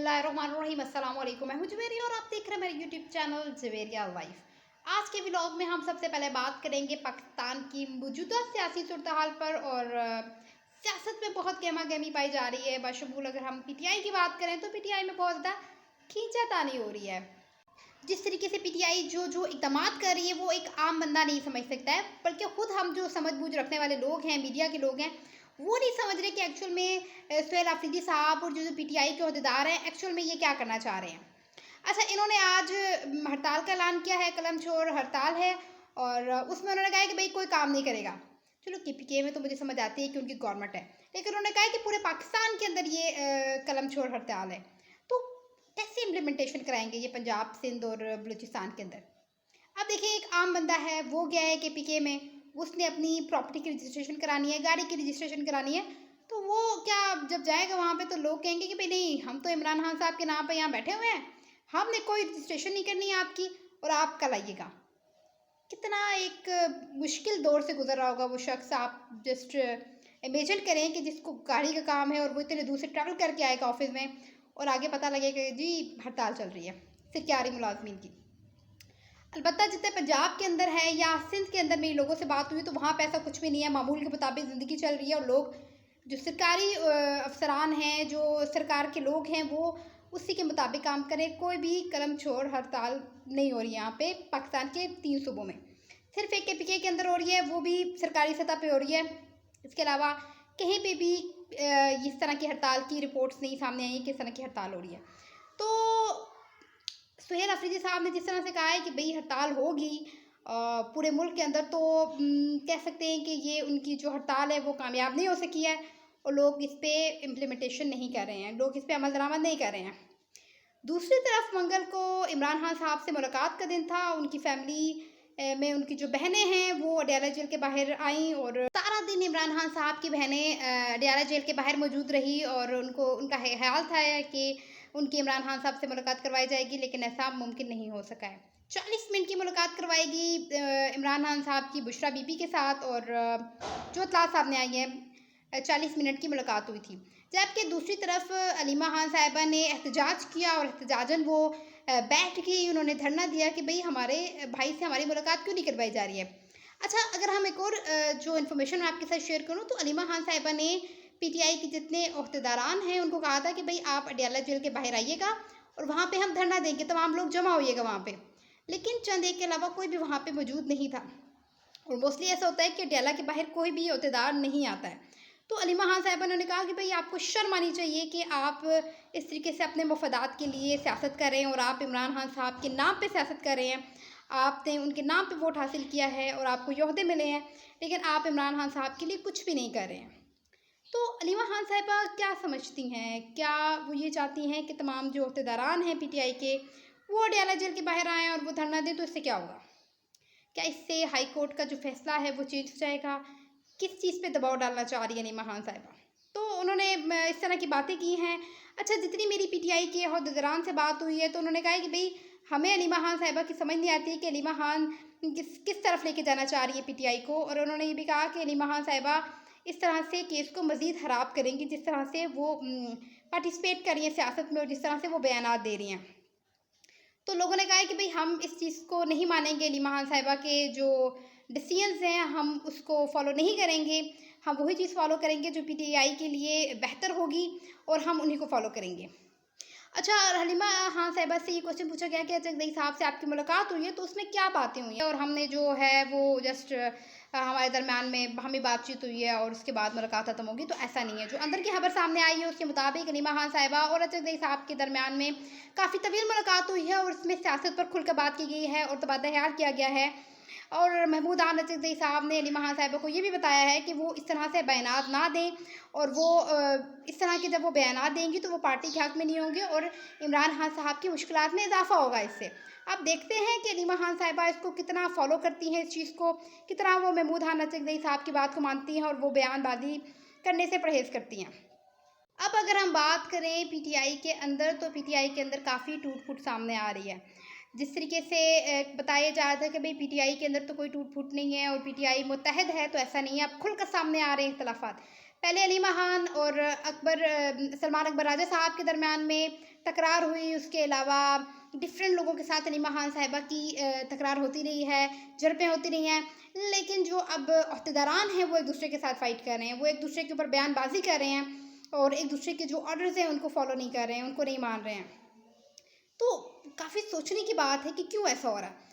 बिस्मिल्लाहिर्रहमानिर्रहीम। अस्सलाम वालेकुम। मैं हूं जवेरिया और आप देख रहे हैं मेरे यूट्यूब चैनल जवेरिया लाइफ। आज के व्लॉग में हम सबसे पहले बात करेंगे पाकिस्तान की मौजूदा सियासी सूरत हाल पर। और सियासत में बहुत गहमा गहमी पाई जा रही है। बशमूल अगर हम पीटीआई की बात करें तो पीटीआई में बहुत ज़्यादा खींचातानी हो रही है। जिस तरीके से पीटीआई जो इकदाम कर रही है वो एक आम बंदा नहीं समझ सकता है, बल्कि खुद हम जो समझ बूझ रखने वाले लोग हैं, मीडिया के लोग हैं, वो नहीं समझ रहे कि एक्चुअल में सुहेल अफरीदी साहब और जो पीटीआई के अहदेदार हैं एक्चुअल में ये क्या करना चाह रहे हैं। अच्छा, इन्होंने आज हड़ताल का ऐलान किया है, कलम छोड़ हड़ताल है, और उसमें उन्होंने कहा है कि भाई कोई काम नहीं करेगा। चलो केपीके में तो मुझे समझ आती है कि उनकी गवर्नमेंट है, लेकिन उन्होंने कहा है कि पूरे पाकिस्तान के अंदर ये कलम छोड़ हड़ताल है। तो कैसे इम्प्लीमेंटेशन कराएंगे ये पंजाब, सिंध और बलूचिस्तान के अंदर। अब देखिए, एक आम बंदा है, वो गया है केपीके में, उसने अपनी प्रॉपर्टी की रजिस्ट्रेशन करानी है, गाड़ी की रजिस्ट्रेशन करानी है, तो वो क्या जब जाएगा वहाँ पे तो लोग कहेंगे कि भाई नहीं, हम तो इमरान खान साहब के नाम पे यहाँ बैठे हुए हैं, हमने कोई रजिस्ट्रेशन नहीं करनी है आपकी, और आप कल आइएगा। कितना एक मुश्किल दौर से गुजर रहा होगा वो शख्स। आप जस्ट इमेजिन करें कि जिसको गाड़ी का काम है और वो इतने दूर से ट्रैवल करके आएगा ऑफिस में, और आगे पता लगेगा जी हड़ताल चल रही है सरकारी मुलाजमीन की। अलबत्ता जितने पंजाब के अंदर है या सिंध के अंदर मेरी लोगों से बात हुई तो वहाँ पे ऐसा कुछ भी नहीं है, मामूल के मुताबिक ज़िंदगी चल रही है। और लोग जो सरकारी अफसरान हैं, जो सरकार के लोग हैं, वो उसी के मुताबिक काम करें। कोई भी कलम छोड़ हड़ताल नहीं हो रही यहाँ पे पाकिस्तान के 3 सूबों में। सिर्फ एक केपीके के अंदर हो रही है, वो भी सरकारी सतह पर हो रही है। इसके अलावा कहीं पर भी इस तरह की हड़ताल की रिपोर्ट्स नहीं सामने आई कि इस तरह की हड़ताल हो रही है। तो सुहेल अफरीदी साहब ने जिस तरह से कहा है कि भाई हड़ताल होगी पूरे मुल्क के अंदर, तो कह सकते हैं कि ये उनकी जो हड़ताल है वो कामयाब नहीं हो सकी है, और लोग इस पर इम्प्लीमेंटेशन नहीं कर रहे हैं, लोग इस पर अमल दरामद नहीं कर रहे हैं। दूसरी तरफ मंगल को इमरान खान साहब से मुलाकात का दिन था। उनकी फैमिली में उनकी जो बहनें हैं वो अडयाला जेल के बाहर आईं, और सारा दिन इमरान खान साहब की बहनें अडयाला जेल के बाहर मौजूद रही, और उनका ख्याल था कि उनकी इमरान खान साहब से मुलाकात करवाई जाएगी, लेकिन ऐसा मुमकिन नहीं हो सका है। 40 मिनट की मुलाकात करवाएगी इमरान खान साहब की बुशरा बीबी के साथ, और जो इत्तला सामने आई है 40 मिनट की मुलाकात हुई थी। जबकि दूसरी तरफ अलीमा खान साहिबा ने एहतजाज किया, और एहतजाजन वो बैठ गई, उन्होंने धरना दिया कि भाई हमारे भाई से हमारी मुलाकात क्यों नहीं करवाई जा रही है। अच्छा, अगर हम एक और जो इन्फॉर्मेशन मैं आपके साथ शेयर करूँ तो अलीमा खान साहिबा ने पीटीआई के जितने अहदेदारान हैं उनको कहा था कि भाई आप अडयाला जेल के बाहर आइएगा और वहाँ पे हम धरना देंगे, तमाम लोग जमा होइएगा वहाँ पे। लेकिन चंद एक के अलावा कोई भी वहाँ पे मौजूद नहीं था, और मोस्टली ऐसा होता है कि अडयाला के बाहर कोई भी अहदेदार नहीं आता है। तो अलीमा खान साहिबा ने कहा कि भाई आपको शर्म आनी चाहिए कि आप इस तरीके से अपने मफादात के लिए सियासत कर रहे हैं, और आप इमरान खान साहब के नाम पे सियासत कर रहे हैं। आपने उनके नाम पे वोट हासिल किया है और आपको योहदे मिले हैं, लेकिन आप इमरान खान साहब के लिए कुछ भी नहीं कर रहे हैं। तो अलीमा खान साहिबा क्या समझती हैं, क्या वो ये चाहती हैं कि तमाम जो अहदेदारान हैं पीटीआई के वो अडयाला जेल के बाहर आएँ और वो धरना दें? तो इससे क्या होगा? क्या इससे हाई कोर्ट का जो फैसला है वो चेंज हो जाएगा? किस चीज़ पे दबाव डालना चाह रही है अलीमा खान साहिबा? तो उन्होंने इस तरह की बातें की हैं। अच्छा, जितनी मेरी पीटीआई के अहदेदारान से बात हुई है तो उन्होंने कहा है कि भाई हमें अलीमा खान साहिबा की समझ नहीं आती है कि अलीमा खान किस तरफ लेके जाना चाह रही है पीटीआई को। और उन्होंने ये भी कहा कि अलीमा खान साहिबा इस तरह से केस को मज़ीद ख़राब करेंगी जिस तरह से वो पार्टिसिपेट कर रही हैं सियासत में, और जिस तरह से वो बयानात दे रही हैं। तो लोगों ने कहा है कि भाई हम इस चीज़ को नहीं मानेंगे, अलीमा खान साहिबा के जो डिसीजंस हैं हम उसको फॉलो नहीं करेंगे, हम वही चीज़ फॉलो करेंगे जो पीटीआई के लिए बेहतर होगी, और हम उन्हीं को फॉलो करेंगे। अच्छा, हलीमा खान साहिबा से ये क्वेश्चन पूछा गया कि जगदई साहब से आपकी मुलाकात हुई है तो उसमें क्या बातें हुई हैं, और हमने जो है वो जस्ट हमारे दरमियान में हमें बातचीत हुई है और उसके बाद मुलाकात खत्म होगी। तो ऐसा नहीं है। जो अंदर की खबर सामने आई है उसके मुताबिक हलीमा खान साहिबा और जगदई साहब के दरमियान में काफ़ी तवील मुलाकात हुई है, और उसमें सियासत पर खुलकर बात की गई है और तबादला ख्याल किया गया है। और महमूद आन जगदई साहब ने अलीमा खान साहिबा को ये भी बताया है कि वो इस तरह से बयानात ना दें, और वो इस तरह के जब वो बयानात देंगी तो वो पार्टी के हक़ में नहीं होंगे, और इमरान खान साहब की मुश्किलात में इजाफा होगा इससे। अब देखते हैं कि अलीमा खान साहिबा इसको कितना फॉलो करती हैं, इस चीज़ को कितना वो महमूद आन जगदई साहब की बात को मानती हैं और वो बयानबाजी करने से परहेज़ करती हैं। अब अगर हम बात करें पीटीआई के अंदर, तो पीटीआई के अंदर काफ़ी टूट फूट सामने आ रही है। जिस तरीके से बताया जा रहा था कि भाई पीटीआई के अंदर तो कोई टूट फूट नहीं है और पीटीआई मुत्तहद है, तो ऐसा नहीं है। अब खुलकर सामने आ रहे हैं इख्तलाफात। पहले अली महान और सलमान अकबर राजा साहब के दरमियान में तकरार हुई, उसके अलावा डिफरेंट लोगों के साथ अली महान साहिबा की तकरार होती रही है, झड़पें होती रही हैं। लेकिन जो अब अहदेदारान हैं वो एक दूसरे के साथ फ़ाइट कर रहे हैं, वो एक दूसरे के ऊपर बयानबाजी कर रहे हैं और एक दूसरे के जो ऑर्डर्स हैं उनको फॉलो नहीं कर रहे हैं, उनको नहीं मान रहे हैं। तो काफ़ी सोचने की बात है कि क्यों ऐसा हो रहा है।